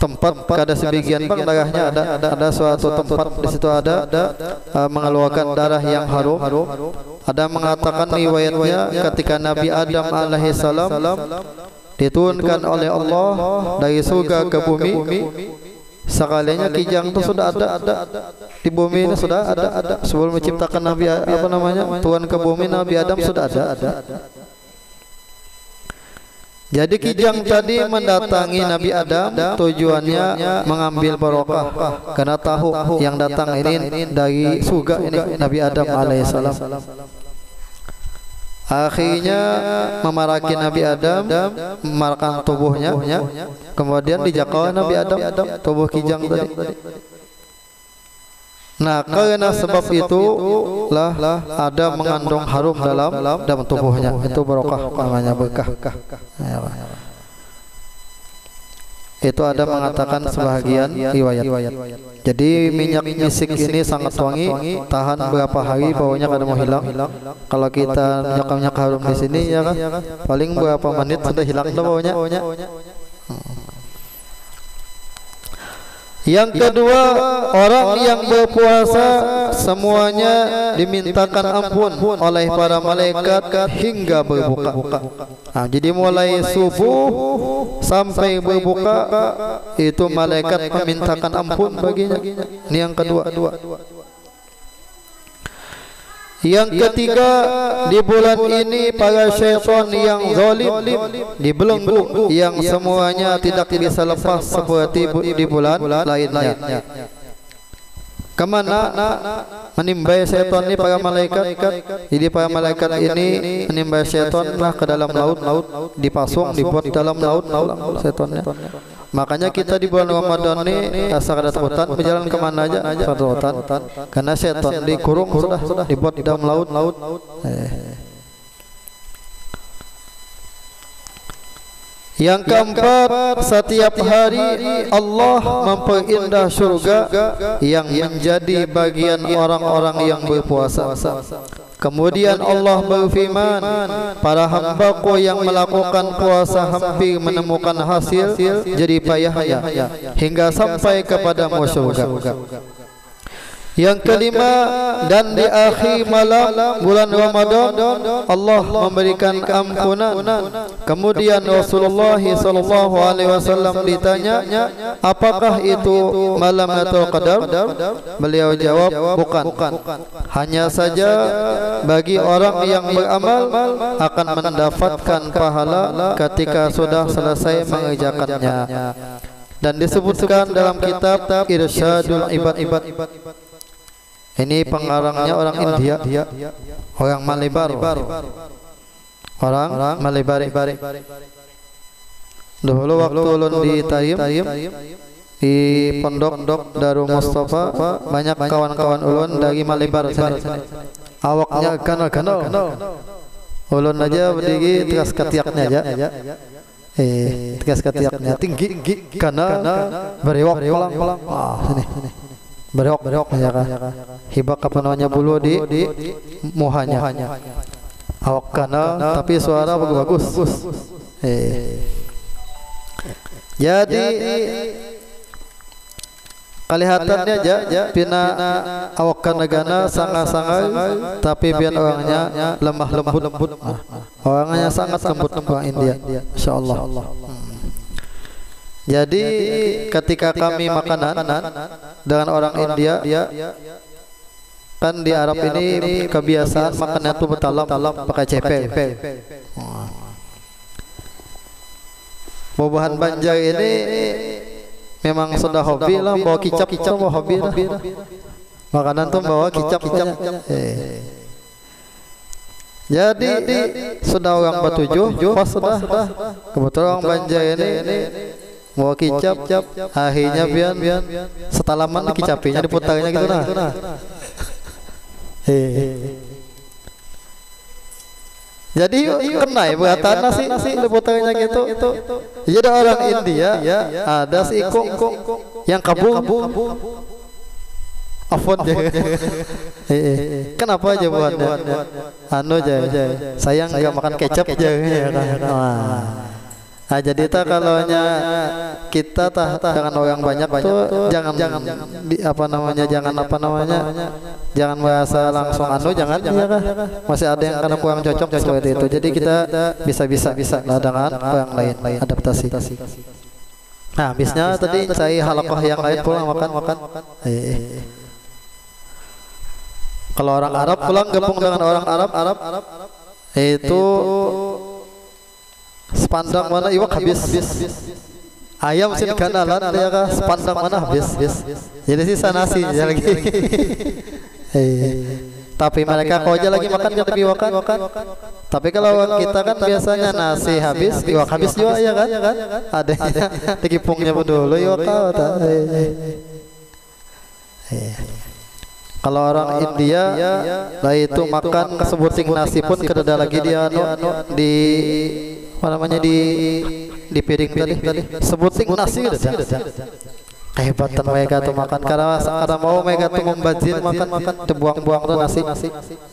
tempat kada sebagian bang darahnya ada suatu tempat di situ ada mengeluarkan darah yang harum. Ada mengatakan riwayatnya ketika Nabi Adam alaihissalam diturunkan oleh Allah dari surga ke bumi, sekalinya kijang itu sudah ada di bumi ini, sudah ada sebelum menciptakan Nabi turun ke bumi, Nabi Adam sudah ada. Jadi kijang tadi mendatangi Nabi Adam tujuannya mengambil barokah, karena tahu yang datang ini dari surga ini Nabi Adam alaihissalam. Akhirnya memaraki Nabi Adam, memarahkan tubuhnya, kemudian dijakau Nabi Adam tubuh kijang tadi. Nah, karena sebab itu lah ada mengandung harum dalam tubuhnya. Itu barokah namanya, berkah. Itu ada mengatakan sebahagian riwayat. Jadi minyak misik ini sangat wangi, tahan berapa hari baunya kada mau hilang. Kalau kita minyak harum di sini ya kan, paling berapa menit sudah hilang dah baunya. Yang kedua, orang yang berpuasa semuanya dimintakan ampun oleh para malaikat hingga berbuka. Nah, jadi mulai subuh sampai berbuka itu malaikat memintakan ampun baginya. Ini yang kedua. Yang ketiga, di bulan ini para syaitan yang zalim dibelenggu, yang semuanya tidak bisa lepas seperti di bulan lainnya. Kemana menimbai syaitan ini para malaikat? Jadi para malaikat ini menimbai syaitan lah ke dalam laut, dipasung, dibuat dalam laut syaitannya. Makanya kita di bulan Ramadan ini asal ada takutan berjalan kemana aja takutan, karena setan dikurung sudah dibuat di dalam laut. Yang keempat, setiap hari Allah memperindah surga yang menjadi bagian orang-orang yang berpuasa. Kemudian Allah berfirman, para hambaku yang melakukan puasa hampir menemukan hasil jadi payahnya hingga sampai kepada surga. Yang kelima, dan di akhir malam bulan Ramadan Allah memberikan ampunan. Kemudian Rasulullah SAW ditanya, apakah itu malam Lailatul Qadar? Beliau jawab, bukan. Hanya saja bagi orang yang beramal akan mendapatkan pahala ketika sudah selesai mengerjakannya. Dan disebutkan dalam kitab Irsyadul Ibad. Ini pengarangnya orang India, orang Malabar. Dahulu waktu ulun di Taim, di pondok Darul Mustafa, banyak kawan-kawan ulun dari Malabar sini. Awaknya ganal. Ulun aja berdiri tegas ketiaknya aja. Tegas ketiaknya tinggi karena berewak pelang. Sini. Berok ya kan. Hibak apa namanya bulu di muhanya. Awak kanal tapi suara bagus. Jadi kelihatannya aja pina awak kanagana sangat-sangat, tapi biar orangnya lemah lembut. Orangnya sangat lembut orang India, insyaallah. Jadi ketika kami makanan dengan orang India, kan di Arab ini kebiasaan makannya tuh betalam pakai cepe. Buah Banjar ini memang sudah hobi lah, bawa kicap bawa hobi lah. Makanan tuh bawa kicap. Jadi sudah orang bertujuh, pas sudah kebetulan orang Banjar ini mau kicap, akhirnya biar setalaman kicapinya diputarnya gitu nah. Jadi kena ya buat tanah sih diputarnya gitu. Jadi orang India ada si ikung yang kabung. Afon aja. Kenapa aja buatnya? Anu aja. Sayang nggak makan kecap aja. Jadi kalau kita dengan orang banyak tuh jangan jangan bahasa langsung jangan ya kah? Masih ada yang kadang kurang cocok seperti itu. Jadi kita bisa lah dengan orang lain adaptasi. Nah, habisnya tadi saya halakoh yang lain pulang makan. Kalau orang Arab pulang gabung dengan orang Arab itu sepandang mana iwak habis. Ayam sin kanalan ya kah? Sepandang mana habis. Jadi sisa nasi lagi. Tapi mereka kau aja lagi makan kan iwakan. Tapi kalau kita kan biasanya nasi habis, iwak habis juga ya kan? Ada dikipungnya dulu iwak kau. Kalau orang India lah itu makan sebuting nasi pun kedada lagi dia di apa namanya di piring tadi sebuting nasi gitu. Kehebatan mereka tuh makan karena mau mereka tuh membazir makan terbuang-buang tuh nasi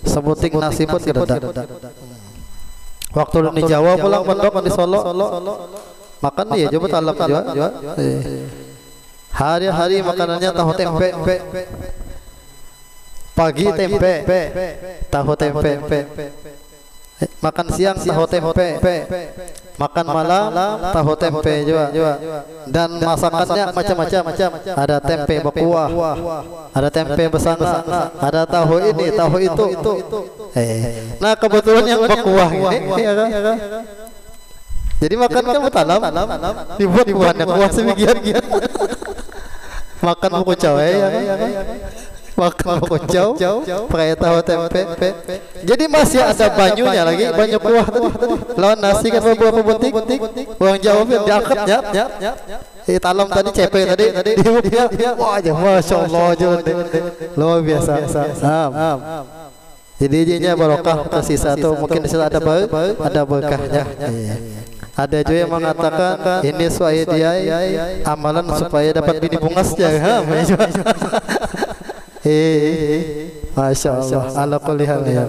sebuting nasi pun kedada. Waktu di Jawa pulang pondok di Solo makan dia coba talap juga. Hari-hari makanannya tahu tempe. Pagi tempe, tahu tempe. Makan siang tahu tempe. Makan malam tahu tempe juga. Dan masakannya macam-macam. Ada tempe berkuah, ada tempe bersangsa, ada tahu ini, tahu itu. Nah kebetulan yang berkuah ini, ya kan? Jadi makan kan bertanam, dibuat buahnya kuah semikian. Makan buku cawe, ya kan? Makan pokocau pakai tahu tempe. Jadi masih ada banyunya lagi, banyu kuah tadi. Lawan nasi kan beberapa butik. Uang Jawa diangkat talam tadi cepe tadi. Wah aja masya Allah aja luar biasa. Jadi jadinya barokah tersisa tuh mungkin di situ ada berkahnya. Ada juga yang mengatakan ini supaya dia amalan supaya dapat bini bungasnya. Masya Allah ala kulli hal ya.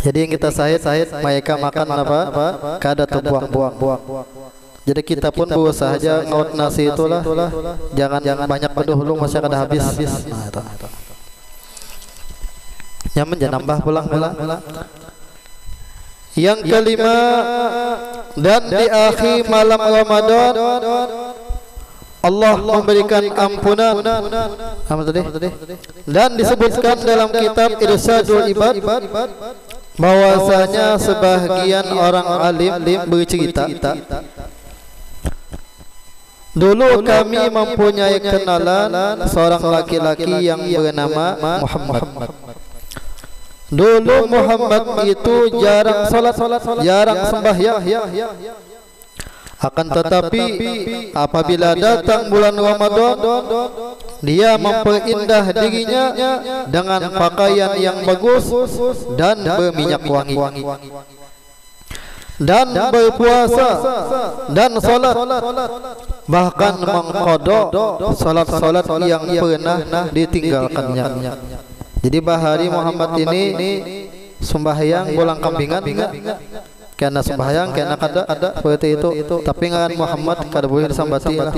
Jadi yang kita sahid mereka makan apa kada terbuang-buang. Jadi kita pun berusaha aja ngaut nasi itulah jangan banyak dulu masih kada habis. Nyaman jangan nambah pulang. Yang kelima, dan di akhir malam Ramadan Allah memberikan ampunan. Dan disebutkan dalam kitab Irsyadul Ibad bahwasanya sebahagian orang alim bercerita, dulu kami mempunyai kenalan seorang laki-laki yang bernama Muhammad. Dulu Muhammad itu jarang salat, jarang sembahyang. Akan tetapi apabila datang bulan Ramadan, dia memperindah dirinya dengan pakaian yang bagus dan berminyak wangi, dan berpuasa dan salat, bahkan mengqadha salat-salat yang pernah ditinggalkannya. Jadi bahari Muhammad ini sembahyang bolang kambingan karena sembahyang karena ada seperti itu, tapi ngan Muhammad kada boleh disambati lah.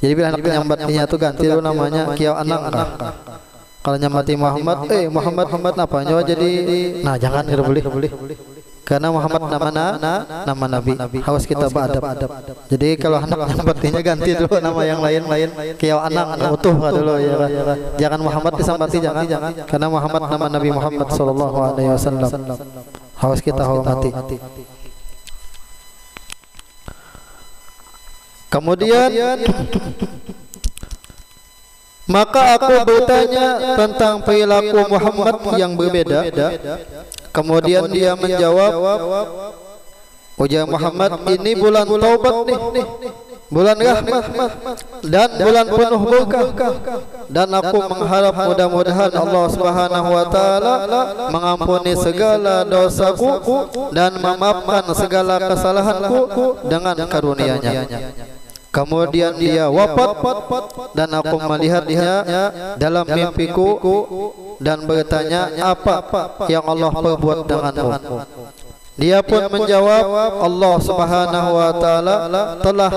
Jadi bila anak nyambatnya itu ganti dulu namanya kiau anang. Kalau nyambati Muhammad, Muhammad apa nyawa jadi, nah jangan kada boleh. Karena Muhammad nama Nabi, harus kita beradab. Jadi kalau anak nyambatinya ganti dulu nama yang lain, kiau anang utuh dulu ya. Jangan Muhammad disambati, jangan. Karena Muhammad nama Nabi Muhammad sallallahu alaihi wasallam. Harus kita hormati. Kemudian maka aku bertanya tentang perilaku Muhammad yang berbeda. Kemudian dia menjawab, ujar Muhammad, ini bulan taubat nih, bulan rahmat dan bulan penuh berkah, dan aku mengharap mudah-mudahan Allah Subhanahu wa taala mengampuni segala dosaku dan memaafkan segala kesalahanku dengan karunia-Nya. Kemudian dia wafat dan aku melihatnya dalam mimpiku dan bertanya, apa yang Allah perbuat denganmu? Dia pun menjawab, Allah Subhanahu wa taala telah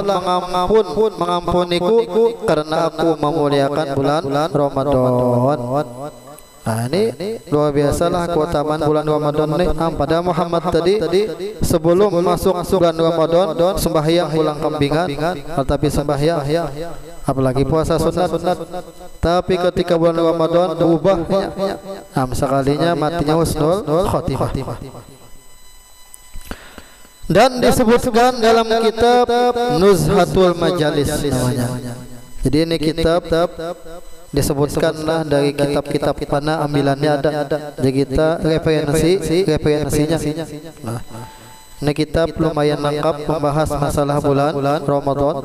mengampuniku karena aku memuliakan bulan Ramadan. Nah, ini luar biasalah keutamaan bulan Ramadan nih. Pada Muhammad tadi sebelum masuk bulan Ramadan sembahyang ulang kambingan, tetapi sembahyang apalagi puasa sunat. Tapi ketika bulan Ramadan berubahnya, sekalinya matinya husnul khotimah. Dan disebutkan dalam kitab Nuzhatul Majalis namanya. Jadi ini kitab disebutkanlah dari kitab-kitab mana ambilannya ada. Jadi kita referensinya. Nah, ini kitab lumayan lengkap membahas masalah bulan Ramadan.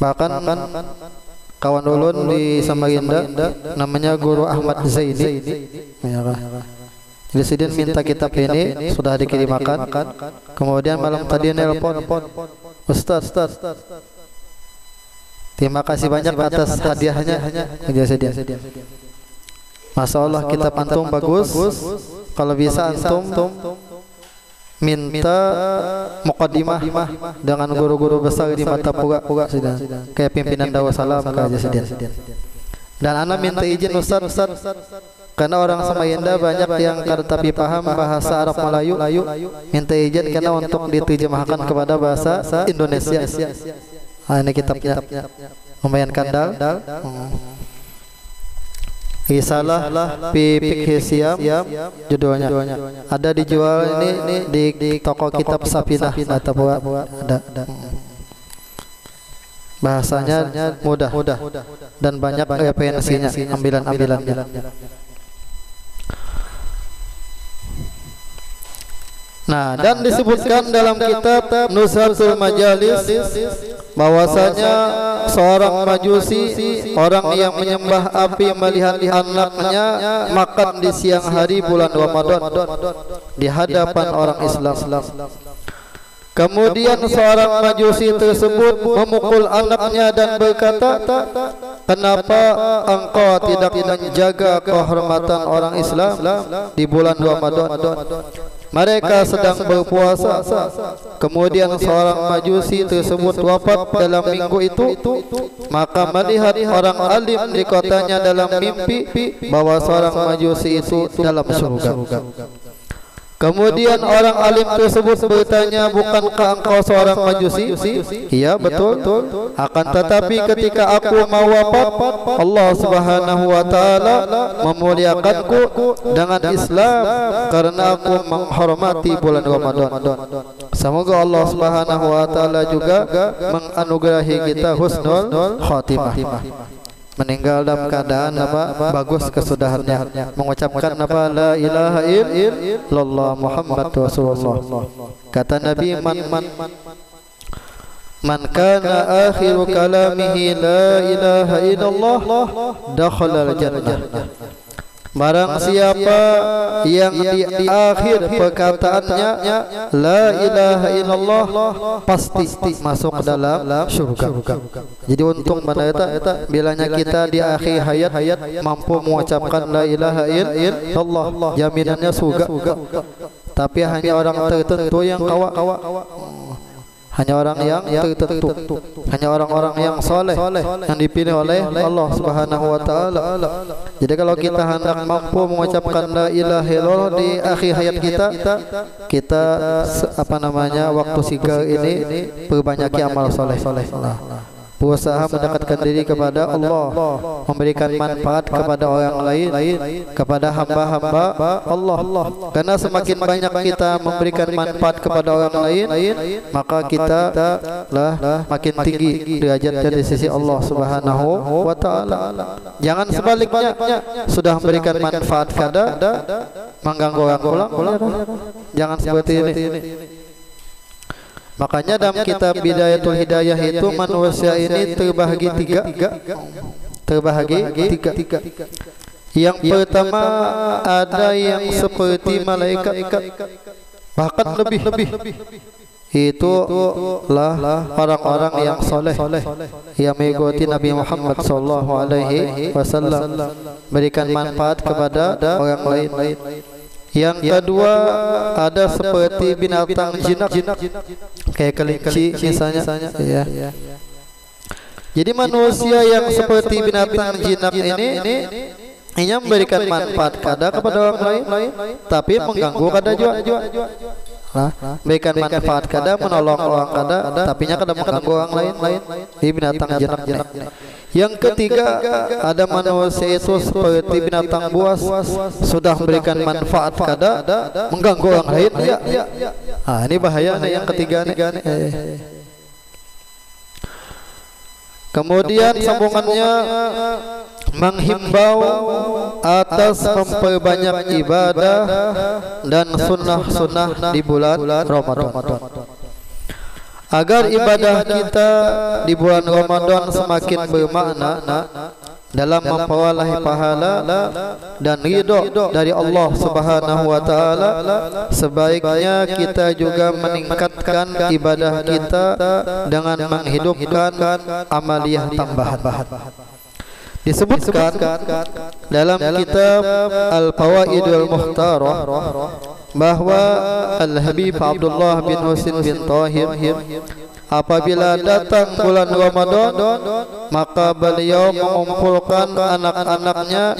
Bahkan kawan ulun di Samarinda namanya Guru Ahmad Zaini. Presiden minta kitab ini, sudah dikirimkan. Kemudian malam tadi nelpon, Ustaz, terima kasih banyak atas hadiahnya. Masya Allah, kitab antum bagus. Kalau bisa antum minta muqaddimah dengan guru-guru besar di mata puga kayak pimpinan Darussalam kayak dan anak minta izin Ustaz, karena orang Samarinda banyak yang tapi paham bahasa Arab Melayu, minta izin karena untuk diterjemahkan kepada bahasa Indonesia. Ini kitabnya lumayan kandal. Risalah Fikih Siam judulnya. Ada dijual ini di toko kitab Sapinah atau ada. Bahasanya mudah dan banyak referensinya, ambilan-ambilannya. Nah, dan disebutkan dalam kitab Nuzhatul Majalis bahwasanya seorang Majusi, orang yang menyembah api, melihat anaknya makan di siang hari bulan Ramadan di hadapan orang Islam. Kemudian seorang Majusi tersebut memukul anaknya dan berkata, kenapa engkau tidak menjaga kehormatan orang Islam di bulan Ramadan? Mereka sedang berpuasa. Kemudian seorang Majusi tersebut wafat dalam minggu itu. Maka melihat orang alim di kotanya dalam mimpi bahwa seorang Majusi itu dalam surga. Kemudian orang alim tersebut bertanya, bukankah engkau seorang Majusi? Iya, betul. Akan tetapi ketika aku mau wafat, Allah Subhanahu wa taala memuliakanku dengan Islam karena aku menghormati bulan Ramadan. Semoga Allah Subhanahu wa taala juga menganugerahi kita husnul khotimah. Meninggal dalam keadaan bagus kesudahannya, mengucapkan la ilaha illallah Muhammad Rasulullah. Kata Nabi, man kana akhiru kalamihi la ilaha illallah dakhala al-jannah. Barang siapa yang di akhir perkataannya la ilaha illallah pasti masuk ke dalam surga. Jadi untung pada eta bilanya kita di akhir hayat mampu mengucapkan la ilaha illallah, jaminannya surga. Tapi hanya orang tertentu yang kawa. Hanya orang yang tertentu, hanya orang-orang yang soleh yang dipilih oleh Allah Subhanahu wa taala. Jadi kalau kita hendak mampu mengucapkan la ilaha illallah di akhir hayat kita waktu sigar ini perbanyaki amal soleh. Berusaha mendekatkan diri kepada Allah, memberikan manfaat kepada orang lain, kepada hamba-hamba Allah. Karena semakin banyak kita memberikan manfaat kepada orang lain, maka kita makin tinggi derajatnya di sisi Allah Subhanahu wa taala. Jangan sebaliknya, sudah memberikan manfaat kada mengganggu orang pulang. Jangan seperti ini. Makanya dalam kitab Bidayatul Hidayah itu manusia ini terbahagi tiga. Yang pertama ada yang seperti malaikat, bahkan lebih. itulah orang-orang yang soleh yang mengikuti Nabi Muhammad sallallahu alaihi wasallam, berikan manfaat kepada orang lain. Yang kedua ada seperti binatang jinak kayak kelinci misalnya ya. Jadi manusia yang seperti binatang jinak ini hanya memberikan manfaat kepada orang lain, tapi mengganggu kada juga. Berikan manfaat kada, menolong orang kada, tapi nya kada mengganggu orang lain. Di binatang jinak. Yang ketiga ada manusia itu seperti binatang buas, sudah memberikan manfaat kada, mengganggu orang lain. Ini bahaya nih yang ketiga nih. Kemudian sambungannya menghimbau atas memperbanyak ibadah dan sunnah-sunnah di bulan Ramadan, agar ibadah kita di bulan Ramadan semakin bermakna dalam memperoleh pahala dan ridho dari Allah Subhanahu wa taala. Sebaiknya kita juga meningkatkan ibadah kita dengan menghidupkan amaliyah tambahan. Disebutkan dalam kitab Al-Fawaidul Mukhtarah bahwa Al-Habib Abdullah bin Husin bin Tahir apabila datang bulan Ramadan, maka beliau mengumpulkan anak-anaknya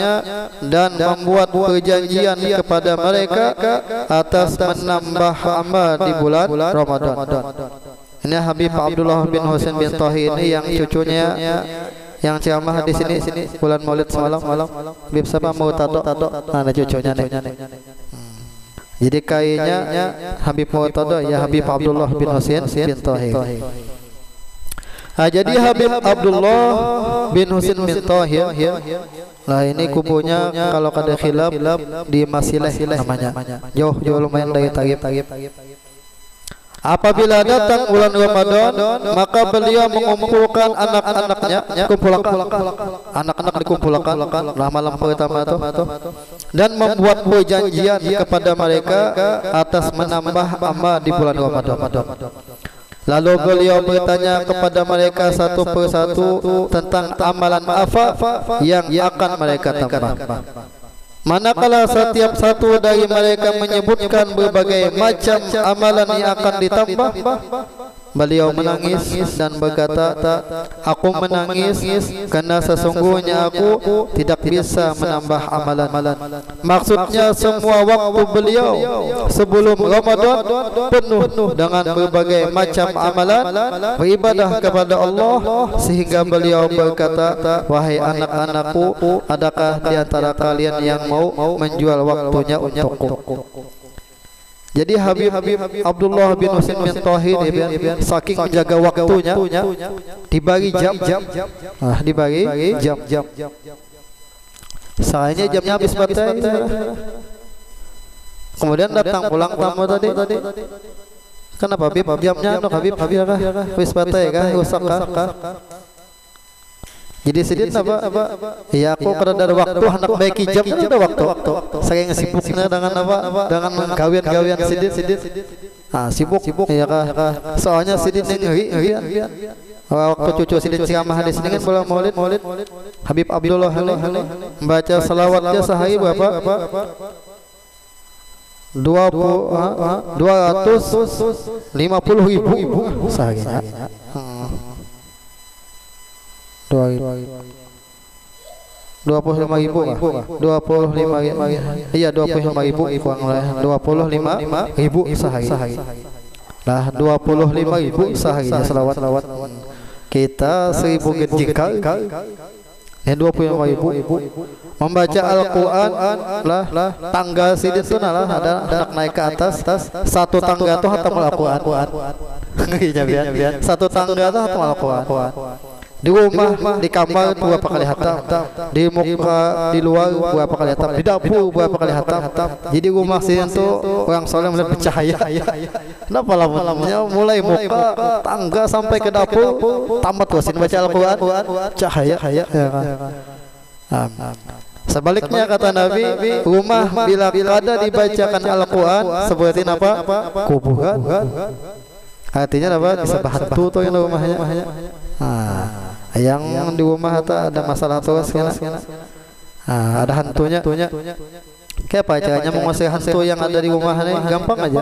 dan membuat perjanjian kepada mereka atas menambah amal di bulan Ramadan. Ini Habib Abdullah bin Husin bin Tahir ini yang cucunya yang ceramah di sini bulan Maulid semalam. Habib siapa mau tato? Ada cucunya nih. Jadi kayaknya Habib Mu'tada ya Habib Abdullah bin Husin bin Tahir. Jadi Habib Abdullah bin Husin bin Tahir, nah ini kubunya kalau kada khilaf di Masileh namanya. Jauh lumayan dari Taif. Apabila datang bulan Ramadan, maka beliau mengumpulkan anak-anaknya, anak-anak dikumpulkan malam pertama itu, dan membuat perjanjian kepada mereka atas menambah amal di bulan Ramadan. Lalu beliau bertanya kepada mereka satu persatu tentang amalan apa yang akan mereka tambah. Manakala setiap satu dari mereka menyebutkan berbagai macam amalan yang akan ditambah, beliau menangis dan berkata, aku menangis karena sesungguhnya aku tidak bisa menambah amalan. Maksudnya semua waktu beliau sebelum Ramadan penuh dengan berbagai macam amalan beribadah kepada Allah, sehingga beliau berkata, wahai anak-anakku, adakah di antara kalian yang mau menjual waktunya untukku? Jadi Habib Abdullah bin Husin bin Tahir saking menjaga waktunya, dibagi jam, dibagi jam. Sayangnya jamnya habis baterai. Kemudian datang pulang tamu tadi. Kenapa Habib? Jamnya Habib habis baterai kah? Rusak kah? Jadi sedih apa? Ya aku kada ada waktu hendak baiki jam kan ada waktu. Saking sibuknya dengan apa? Dengan gawian sedih. Sibuk ya kah? Soalnya sedih ngeri. Waktu cucu sedih ceramah di sini kan bulan Maulid. Habib Abdullah membaca salawatnya sehari berapa? 250.000 sehari. 25.000 iya 25.000 sehari. Nah 25.000 sehari selawat kita 1.000 jengkal ya 25.000. Membaca Al-Quran lah tangga sidin itu lah ada naik ke atas satu tangga tuh hatam Al-Quran. Satu tangga tuh hatam Al-Quran. Di rumah, di kamar berapa kali hatam, di muka, di luar berapa kali hatam, di dapur berapa kali hatam. Jadi rumah sini tuh orang soleh mulai bercahaya. Kenapa lamanya mulai muka, tangga sampai ke dapur, tamat wasin baca Al-Quran, cahaya. Sebaliknya kata Nabi, rumah bila kada dibacakan Al-Quran seperti apa? Kuburan. Artinya apa? Bisa bahantu tuh yang rumahnya. Yang di rumah ada masalah terus kan? Ada hantunya. Kayak apa caranya menguasai hantu yang ada di rumah ini? Gampang aja.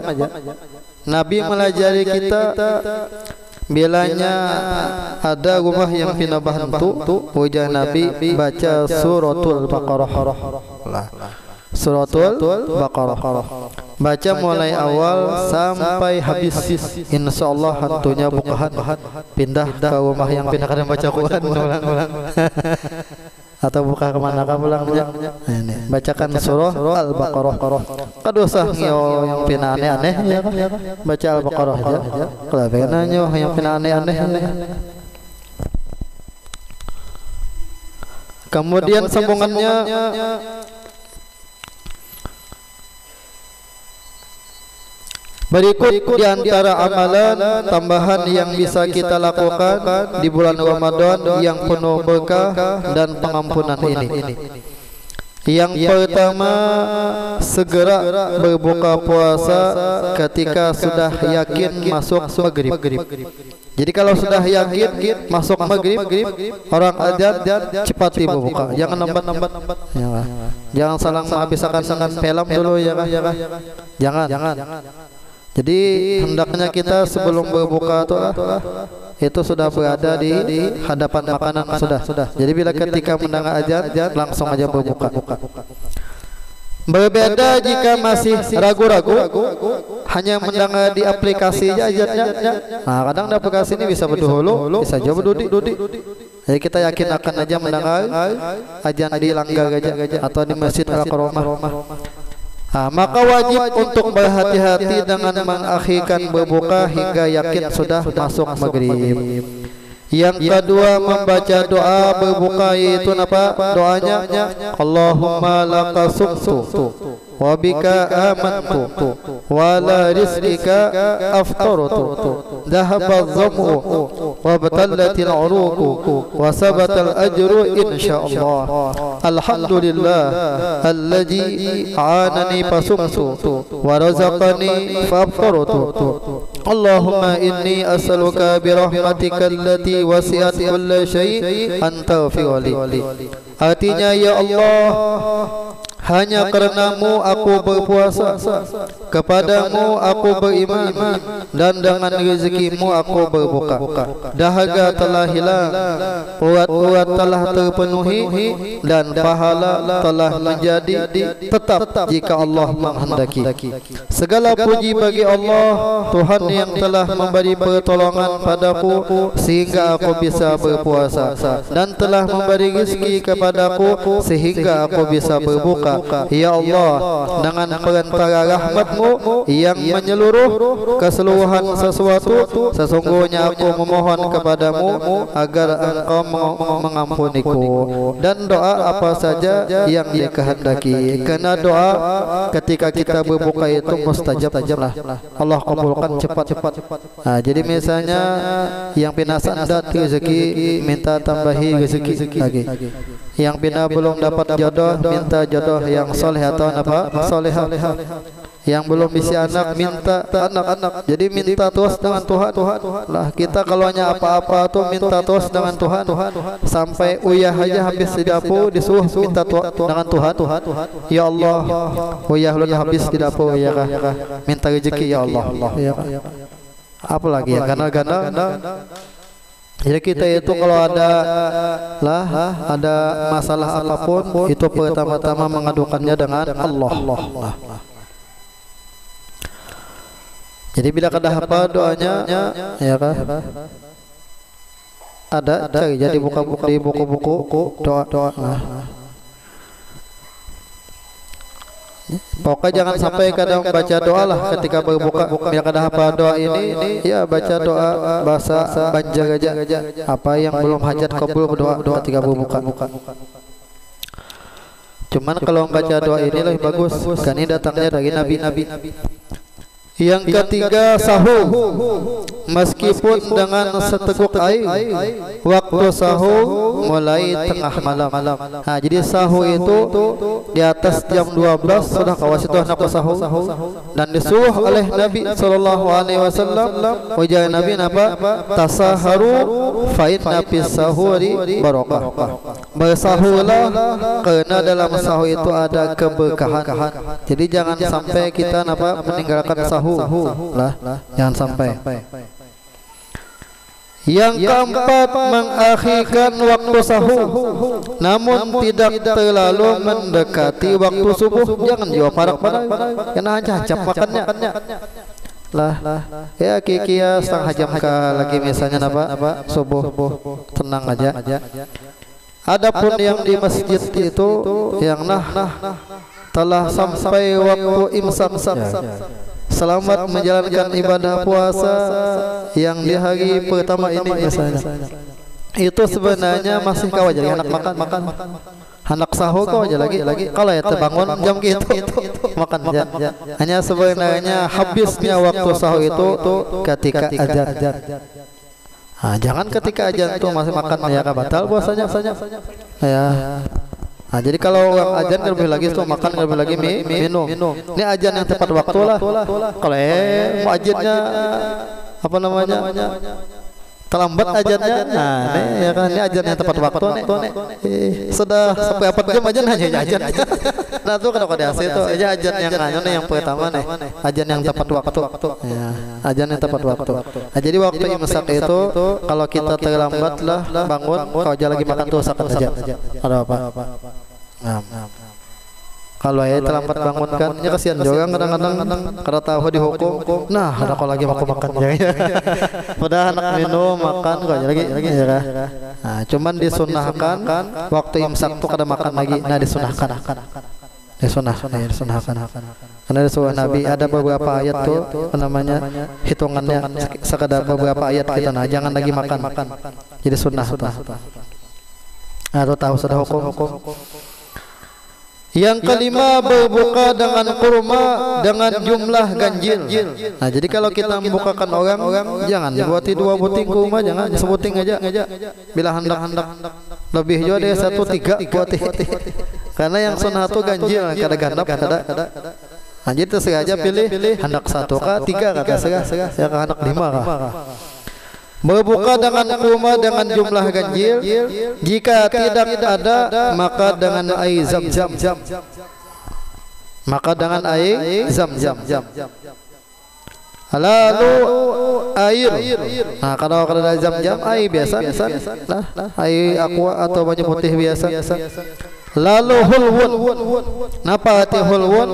Nabi melajari kita bilanya ada rumah yang pindah hantu, wajah Nabi baca suratul Baqarah. Suratul Baqarah. Baca mulai awal sampai habis. Insyaallah hantunya bukan pindah ke rumah yang pindah kadang baca Quran ulang-ulang. Atau buka kemana ka pulangnya. Ini bacakan surah Al-Baqarah. Kadosah yang pina aneh-aneh ya. Baca Al-Baqarah aja. Kalau penanya yang pina aneh-aneh. Kemudian sambungannya berikut di antara amalan tambahan yang bisa kita lakukan di bulan Ramadan yang penuh berkah dan pengampunan ini. Yang pertama, segera berbuka puasa ketika sudah yakin masuk maghrib. Jadi kalau sudah yakin masuk maghrib, orang adzan cepat berbuka. Jangan lambat-lambat. Jangan salang menghabiskan film dulu ya. Jangan. Jadi hendaknya kita sebelum berbuka itu sudah berada di hadapan makanan sudah. Jadi bila ketika mendengar azan langsung aja berbuka. Berbeda jika masih ragu-ragu, hanya mendengar di aplikasi azannya. Kadang di aplikasi ini bisa berdahulu, bisa jauh berdudi. Jadi kita yakin akan aja mendengar azan di langgar aja atau di Masjid Al-Karomah. Maka wajib untuk berhati-hati dengan mengakhirkan berbuka hingga yakin sudah masuk maghrib. Yang kedua, membaca doa berbuka, yaitu apa doanya? Allahumma laka sumtu wa bika amantu wa la rizqika aftartu dhahaba dham'u wa batallatil uruqu wa sabatal ajru insyaallah. Alhamdulillah alladzi aanani fasumtu wa razaqani faftartu. Allahumma inni as'aluka bi rahmatika allati wasi'at kulla syai' an taghfirli. Artinya, ya Allah, hanya karenamu aku berpuasa, kepadamu aku beriman, dan dengan rezekimu aku berbuka. Dahaga telah hilang, urat-urat telah terpenuhi, dan pahala telah menjadi tetap jika Allah menghendaki. Segala puji bagi Allah, Tuhan yang telah memberi pertolongan padaku sehingga aku bisa berpuasa, dan telah memberi rezeki kepadaku sehingga aku bisa berbuka. Ya Allah, dengan perantara rahmat-Mu yang menyeluruh keseluruhan sesuatu, sesungguhnya aku memohon kepadamu agar Engkau mengampuniku. Dan doa apa saja yang dikehendaki, karena doa ketika kita berbuka itu mustajab lah. Allah kabulkan cepat. Jadi misalnya yang pinasan dat rezeki, minta tambahi rezeki lagi. Yang pina belum dapat jodoh, minta jodoh yang soleh atau apa? Solehah. Yang belum bisa anak, minta anak. Jadi minta terus dengan Tuhan. Lah kita kalau hanya apa-apa tuh minta terus dengan Tuhan. Sampai uyah aja habis di dapur disuruh minta dengan Tuhan. Ya Allah, uyah lu habis di dapur ya kah? Minta rezeki ya Allah. Apalagi ya gana-gana. Jadi kita itu kalau ada masalah apapun itu pertama-tama mengadukannya dengan Allah. Jadi bila kada apa doanya ya kan? Ada cari jadi buka-buka di buku-buku doa. Pokoknya jangan sampai kadang baca doa lah ketika berbuka. Biar kada apa doa ini ya baca doa bahasa Banjar aja. Apa yang belum hajat kabul berdoa ketika berbuka. Cuman kalau membaca doa ini lebih bagus, karena ini datangnya dari nabi-nabi. Yang ketiga sahur, meskipun dengan seteguk air. Waktu sahur mulai tengah malam. Nah, jadi sahur itu di atas jam 12 sudah kawas itu hendak sahur. Dan disuruh oleh Nabi sallallahu alaihi wasallam, ujar Nabi apa? Tasaharu fa inna fis sahuri barakah. Bersahurlah karena dalam sahur itu ada keberkahan. Jadi jangan sampai kita meninggalkan sahur. Jangan sampai. Yang keempat, mengakhirkan waktu sahur, namun tidak terlalu mendekati waktu subuh. Jangan jauh parak-parak, kena hancap makannya. Ya kia setengah jam lagi misalnya subuh, tenang aja. Adapun yang di masjid itu yang telah sampai waktu imsak, selamat menjalankan ibadah puasa yang di hari pertama ini misalnya. Itu sebenarnya masih kau aja anak makan. Anak sahur kau aja lagi. Kalau ya terbangun jam gitu makan aja. Hanya sebenarnya habisnya waktu sahur itu ketika azan. Nah, jangan ketika azan itu masih makan ya batal puasanya. Ya. Nah, jadi kalau orang azan lebih lagi tuh makan lebih lagi minum. Ini azan yang tepat waktu lah. Kalau mau azannya terlambat azannya. Nah, ini ya kan ini azan yang tepat waktu nih. Sudah sampai 4 jam azan hanya azan. Nah, tuh kalau ada AC itu aja azan yang nih yang pertama nih. Azan yang tepat waktu. Ya, azan yang tepat waktu. Nah, jadi waktu imsak itu kalau kita terlambat lah bangun, kalau aja lagi makan tuh sakit aja. Ada apa? Kalau terlambat bangun kan, ya kasihan juga kadang-kadang karena tahu dihukum. Nah, ada kalau lagi makan ya. Udah anak minum makan kok lagi ya. Nah, cuman disunahkan waktu imsak tuh kada makan lagi. Nah, disunahkan. Karena disuruh Nabi ada beberapa ayat tuh hitungannya sekadar beberapa ayat kita. Nah, jangan lagi makan. Jadi sunnah tuh. Nah, tahu sudah hukum. Yang kelima, berbuka dengan kurma dengan jumlah ganjil. Nah, jadi kalau kita membukakan orang jangan buati 2 buting kurma, jangan sebuting aja. Bila hendak lebih juga deh 1 3 buati. Karena yang sunnah itu ganjil, kada gandap kada. Nah, jadi sengaja pilih hendak 1 kah 3 kah segah ya hendak 5 kah. Berbuka dengan kurma dengan jumlah ganjil. Jika tidak ada, maka dengan air zam-zam. Lalu air. Nah, kalau ada zam-zam air biasa. Air aqua atau banyak putih biasa. Lalu hulwun. Napa arti hulwun?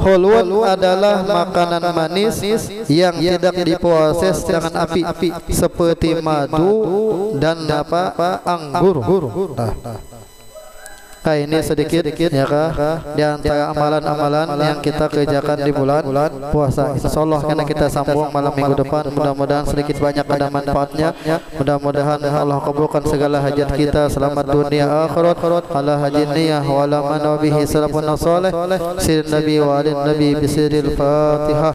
Hulwun adalah makanan manis yang tidak diproses dengan api seperti madu dan anggur. Nah, ini sedikit ya kah di antara amalan-amalan yang kita kerjakan di bulan puasa. Insyaallah karena kita sambung malam minggu depan, mudah-mudahan sedikit banyak ada manfaatnya. Mudah-mudahan Allah kabulkan segala hajat kita, selamat dunia akhirat. Ala hajin niyah wa ala man bihi salafun salih. Sir Nabi wa alin Nabi bisiril Fatihah.